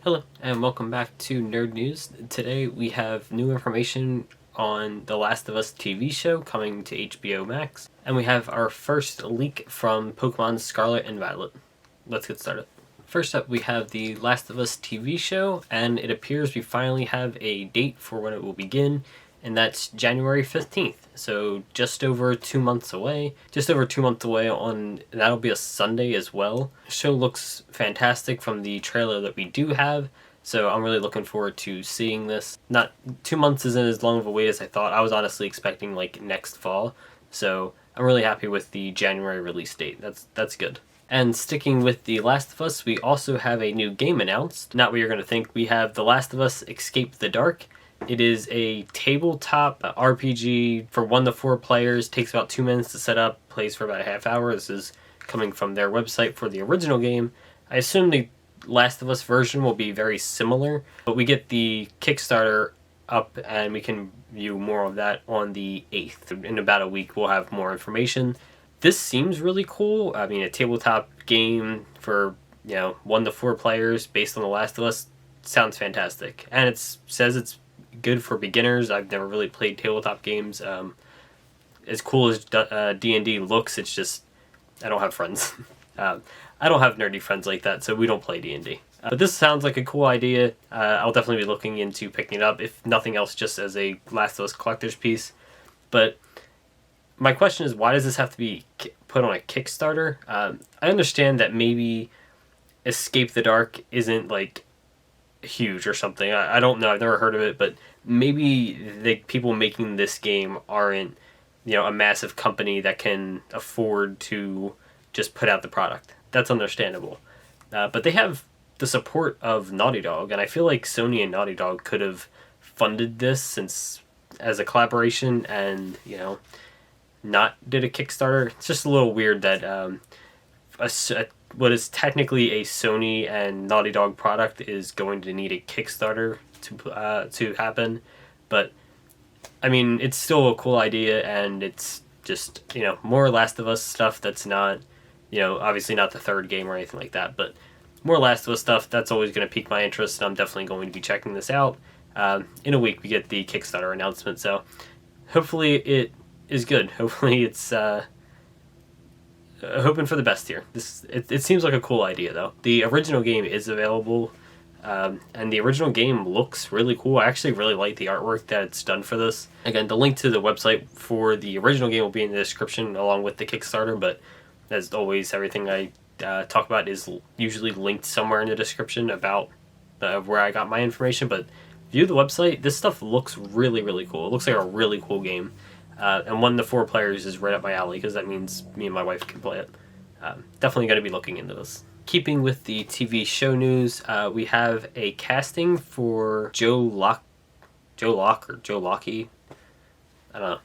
Hello, and welcome back to Nerd News. Today we have new information on The Last of Us TV show coming to HBO Max, and we have our first leak from Pokemon Scarlet and Violet. Let's get started. First up, we have The Last of Us TV show, and it appears we finally have a date for when it will begin, and that's January 15th, so just over 2 months away. That'll be a Sunday as well. The show looks fantastic from the trailer that we do have, so I'm really looking forward to seeing this. Not 2 months isn't as long of a wait as I thought. I was honestly expecting like next fall, so I'm really happy with the January release date. That's good. And sticking with The Last of Us, we also have a new game announced. Not what you're going to think. We have The Last of Us Escape the Dark. It is a tabletop RPG for 1 to 4 players. Takes about 2 minutes to set up. Plays for about a half hour. This is coming from their website for the original game. I assume the Last of Us version will be very similar, but we get the Kickstarter up and we can view more of that on the 8th. In about a week we'll have more information. This seems really cool. I mean, a tabletop game for 1 to 4 players based on The Last of Us sounds fantastic. And it says it's good for beginners. I've never really played tabletop games. As cool as D&D looks, it's just I don't have friends. I don't have nerdy friends like that, so we don't play D&D. But this sounds like a cool idea. I'll definitely be looking into picking it up, if nothing else, just as a Last of Us collector's piece. But my question is, why does this have to be put on a Kickstarter? I understand that maybe Escape the Dark isn't like huge or something. I don't know. I've never heard of it, but maybe the people making this game aren't a massive company that can afford to just put out the product. That's understandable. But they have the support of Naughty Dog, and I feel like Sony and Naughty Dog could have funded this since as a collaboration and not did a Kickstarter. It's just a little weird that what is technically a Sony and Naughty Dog product is going to need a Kickstarter to happen. But I mean, it's still a cool idea, and it's just more Last of Us stuff that's not obviously not the third game or anything like that, but more Last of Us stuff that's always going to pique my interest, and I'm definitely going to be checking this out. In a week we get the Kickstarter announcement, so hopefully it is good. Hopefully it's hoping for the best here. It seems like a cool idea though. The original game is available, and the original game looks really cool. I actually really like the artwork that it's done for this. Again, the link to the website for the original game will be in the description along with the Kickstarter, but as always, everything I talk about is usually linked somewhere in the description about where I got my information. But view the website. This stuff looks really, really cool. It looks like a really cool game. And 1 to 4 players is right up my alley because that means me and my wife can play it. Definitely going to be looking into this. Keeping with the TV show news, we have a casting for Joe Locke, I don't know.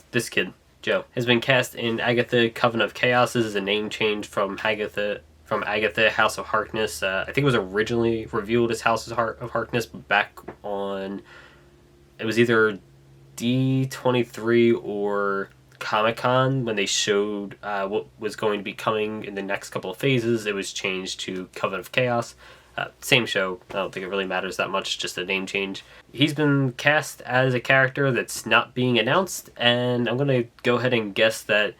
This kid, Joe, has been cast in Agatha Coven of Chaos. This is a name change from Agatha House of Harkness. I think it was originally revealed as House of Harkness back on, it was either D23 or Comic-Con when they showed what was going to be coming in the next couple of phases. It was changed to Coven of Chaos. Same show. I don't think it really matters that much, just a name change. He's been cast as a character that's not being announced, and I'm going to go ahead and guess that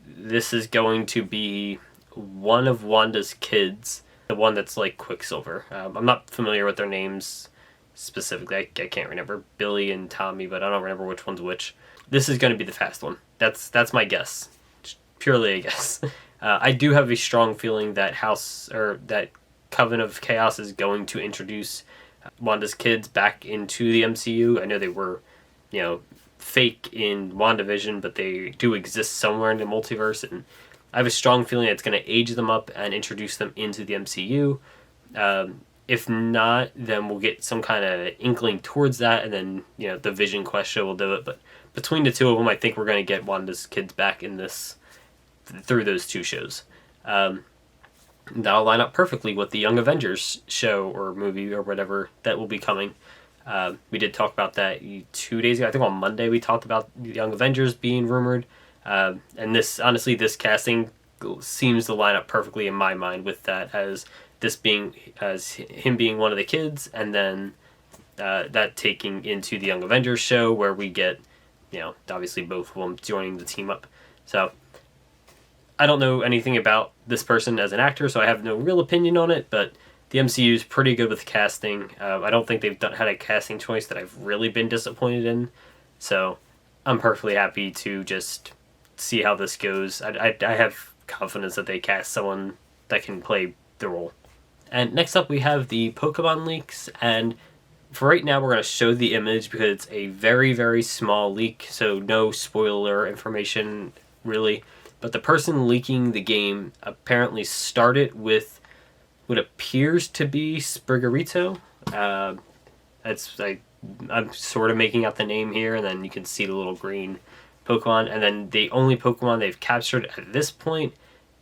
this is going to be one of Wanda's kids, the one that's like Quicksilver. I'm not familiar with their names specifically. I can't remember Billy and Tommy, but I don't remember which one's which. This is going to be the fast one. That's my guess. Just purely a guess. I do have a strong feeling that that Coven of Chaos is going to introduce Wanda's kids back into the MCU. I know they were, fake in WandaVision, but they do exist somewhere in the multiverse, and I have a strong feeling it's going to age them up and introduce them into the MCU. If not, then we'll get some kind of inkling towards that, and then, the Vision Quest show will do it. But between the two of them, I think we're going to get Wanda's kids back in this through those 2 shows. That'll line up perfectly with the Young Avengers show or movie or whatever that will be coming. We did talk about that 2 days ago. I think on Monday we talked about the Young Avengers being rumored. And this casting seems to line up perfectly in my mind with that, as this being as him being one of the kids, and then that taking into the Young Avengers show where we get, obviously both of them joining the team up. So I don't know anything about this person as an actor, so I have no real opinion on it, but the MCU is pretty good with casting. I don't think they've had a casting choice that I've really been disappointed in, so I'm perfectly happy to just see how this goes. I have confidence that they cast someone that can play the role. And next up we have the Pokemon leaks, and for right now we're going to show the image because it's a very, very small leak, so no spoiler information really. But the person leaking the game apparently started with what appears to be Spriggerito. I'm sort of making out the name here, and then you can see the little green Pokemon, and then the only Pokemon they've captured at this point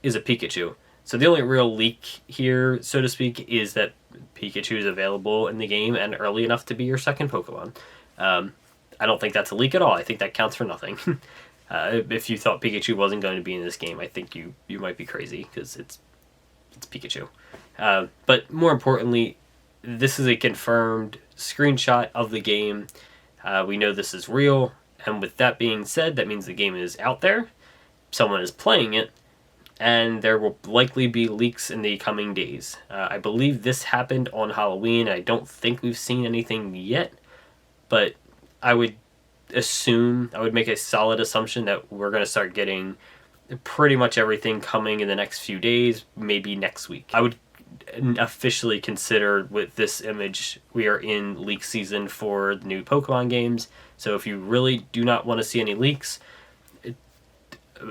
is a Pikachu. So the only real leak here, so to speak, is that Pikachu is available in the game and early enough to be your second Pokemon. I don't think that's a leak at all. I think that counts for nothing. If you thought Pikachu wasn't going to be in this game, I think you might be crazy, because it's Pikachu. But more importantly, this is a confirmed screenshot of the game. We know this is real, and with that being said, that means the game is out there, someone is playing it, and there will likely be leaks in the coming days. I believe this happened on Halloween. I don't think we've seen anything yet, but I would make a solid assumption that we're going to start getting pretty much everything coming in the next few days, maybe next week. I would officially consider with this image we are in leak season for the new Pokemon games. So if you really do not want to see any leaks,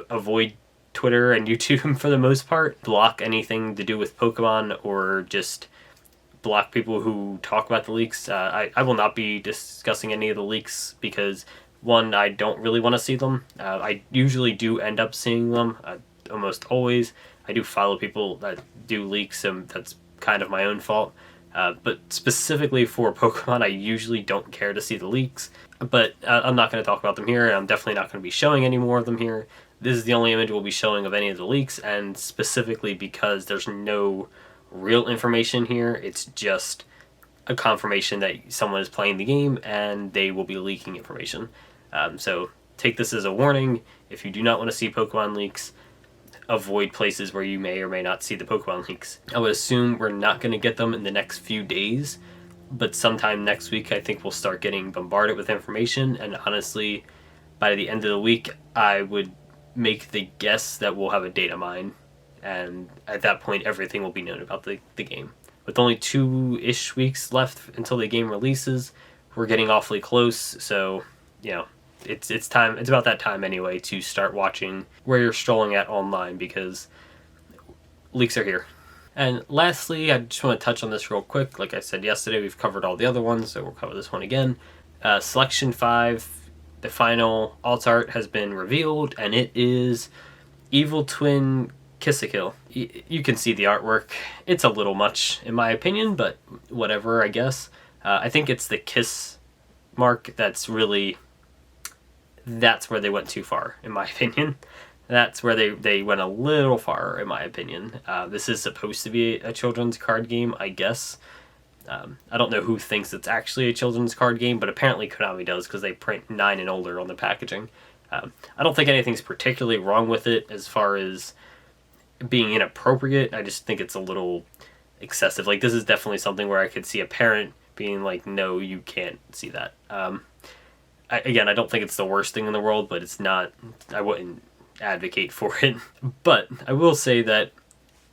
avoid Twitter and YouTube for the most part. Block anything to do with Pokemon, or just block people who talk about the leaks. I will not be discussing any of the leaks because, one, I don't really want to see them. I usually do end up seeing them, almost always. I do follow people that do leaks, and that's kind of my own fault. But specifically for Pokemon, I usually don't care to see the leaks. But I'm not going to talk about them here, and I'm definitely not going to be showing any more of them here. This is the only image we'll be showing of any of the leaks, and specifically because there's no real information here. It's just a confirmation that someone is playing the game, and they will be leaking information. So take this as a warning. If you do not want to see Pokemon leaks, avoid places where you may or may not see the Pokemon leaks. I would assume we're not going to get them in the next few days, but sometime next week I think we'll start getting bombarded with information, and honestly, by the end of the week, I would make the guess that we'll have a data mine, and at that point everything will be known about the game. With only 2-ish weeks left until the game releases, we're getting awfully close, so, it's time. It's about that time anyway to start watching where you're strolling at online, because leaks are here. And lastly, I just want to touch on this real quick. Like I said yesterday, we've covered all the other ones, so we'll cover this one again. Selection 5, the final alt art has been revealed, and it is Evil Twin Kiss-a-Kill. You can see the artwork. It's a little much, in my opinion, but whatever, I guess. I think it's the kiss mark that's where they went too far, in my opinion. That's where they went a little far, in my opinion. This is supposed to be a children's card game, I guess. I don't know who thinks it's actually a children's card game, but apparently Konami does, because they print 9 and older on the packaging. I don't think anything's particularly wrong with it as far as being inappropriate. I just think it's a little excessive. Like, this is definitely something where I could see a parent being like, no, you can't see that. Again, I don't think it's the worst thing in the world, but it's not, I wouldn't advocate for it. But I will say that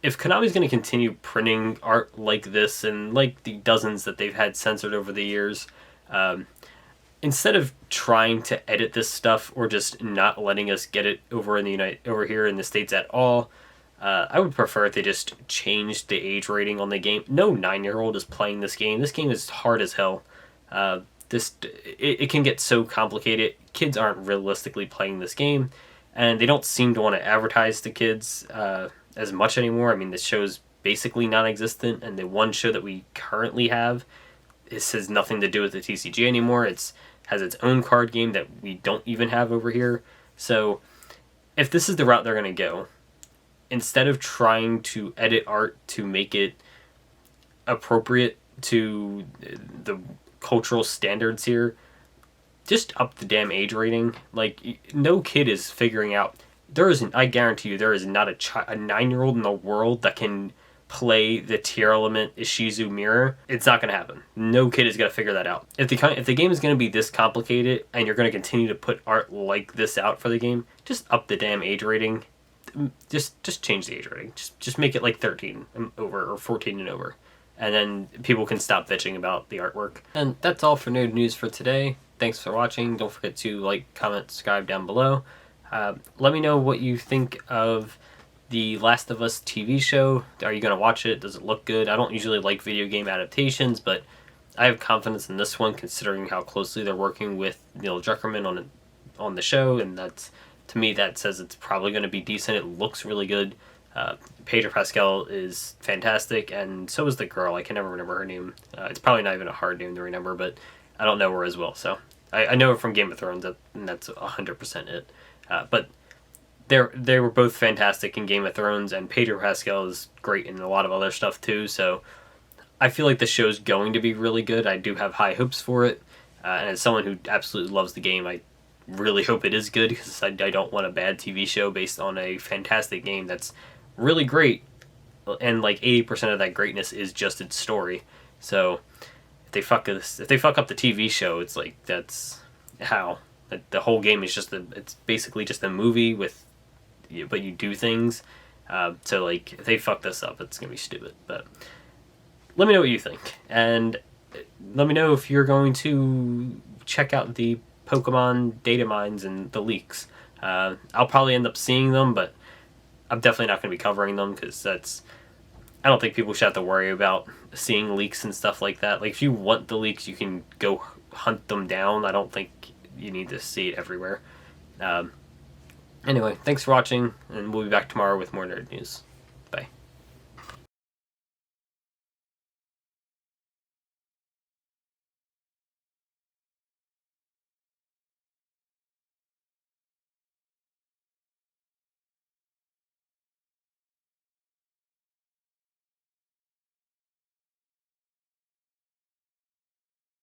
if Konami's going to continue printing art like this, and like the dozens that they've had censored over the years, instead of trying to edit this stuff or just not letting us get it over here in the States at all, I would prefer if they just changed the age rating on the game. No 9-year-old is playing this game. This game is hard as hell. It can get so complicated. Kids aren't realistically playing this game, and they don't seem to want to advertise to kids as much anymore. I mean, this show's basically non-existent, and the one show that we currently have, this has nothing to do with the TCG anymore. It has its own card game that we don't even have over here. So if this is the route they're going to go, instead of trying to edit art to make it appropriate to the cultural standards here, just up the damn age rating. Like, no kid is figuring out. I guarantee you, there is not a 9-year-old in the world that can play the tier element Ishizu mirror. It's not going to happen. No kid is going to figure that out. If the game is going to be this complicated and you're going to continue to put art like this out for the game, just up the damn age rating. Just change the age rating. Just make it like 13 and over or 14 and over. And then people can stop bitching about the artwork. And that's all for Nerd News for today. Thanks for watching. Don't forget to like, comment, subscribe down below. Let me know what you think of the Last of Us TV show. Are you going to watch it? Does it look good? I don't usually like video game adaptations, but I have confidence in this one considering how closely they're working with Neil Druckmann on the show, and that's, to me, that says it's probably going to be decent. It looks really good. Pedro Pascal is fantastic, and so is the girl. I can never remember her name. It's probably not even a hard name to remember, but I don't know her as well. So I know her from Game of Thrones, and that's 100% it. But they were both fantastic in Game of Thrones, and Pedro Pascal is great in a lot of other stuff too. So I feel like the show's going to be really good. I do have high hopes for it, and as someone who absolutely loves the game, I really hope it is good, because I don't want a bad TV show based on a fantastic game that's really great, and like 80% of that greatness is just its story. So if they fuck up the TV show, it's like, that's how the whole game is it's basically just a movie but you do things. So like, if they fuck this up, it's gonna be stupid. But let me know what you think, and let me know if you're going to check out the Pokemon data mines and the leaks. I'll probably end up seeing them, but I'm definitely not going to be covering them, because I don't think people should have to worry about seeing leaks and stuff like that. Like, if you want the leaks, you can go hunt them down. I don't think you need to see it everywhere. Anyway, thanks for watching, and we'll be back tomorrow with more Nerd News.